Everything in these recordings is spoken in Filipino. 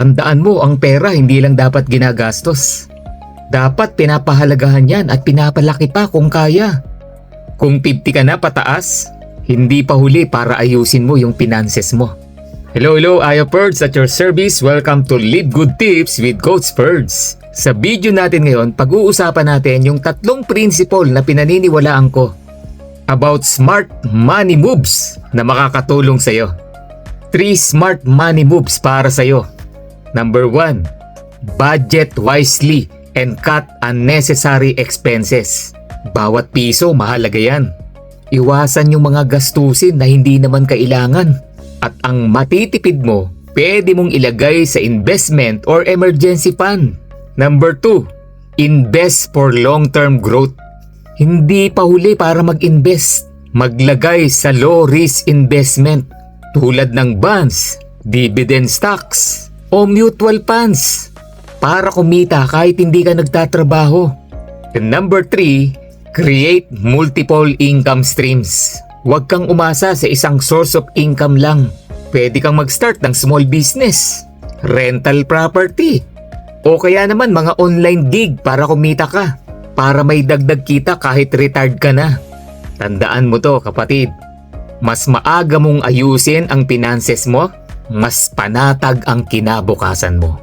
Tandaan mo, ang pera hindi lang dapat ginagastos. Dapat pinapahalagahan yan at pinapalaki pa kung kaya. Kung 50 ka na pataas, hindi pa huli para ayusin mo yung finances mo. Hello, Ayo Ferds at your service. Welcome to Live Good Tips with Coach Ferds. Sa video natin ngayon, pag-uusapan natin yung 3 principle na pinaniniwalaan ko about smart money moves na makakatulong sa'yo. 3 smart money moves para sa'yo. Number 1, budget wisely and cut unnecessary expenses. Bawat piso mahalaga yan. Iwasan yung mga gastusin na hindi naman kailangan. At ang matitipid mo, pwede mong ilagay sa investment or emergency fund. Number 2, invest for long-term growth. Hindi pa huli para mag-invest. Maglagay sa low-risk investment tulad ng bonds, dividend stocks, o mutual funds para kumita kahit hindi ka nagtatrabaho. And number 3, create multiple income streams. Huwag kang umasa sa isang source of income lang. Pwede kang mag-start ng small business, rental property, o kaya naman mga online gig para kumita ka, para may dagdag kita kahit retired ka na. Tandaan mo to, kapatid. Mas maaga mong ayusin ang finances mo, mas panatag ang kinabukasan mo.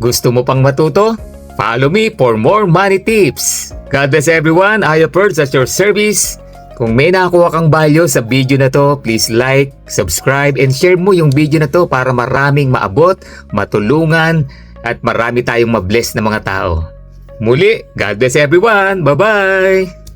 Gusto mo pang matuto? Follow me for more money tips. God bless everyone. Ayo Ferds at your service. Kung may nakuha kang value sa video na to, please like, subscribe, and share mo yung video na to para maraming maabot, matulungan, at marami tayong mabless na mga tao. Muli, God bless everyone. Bye-bye!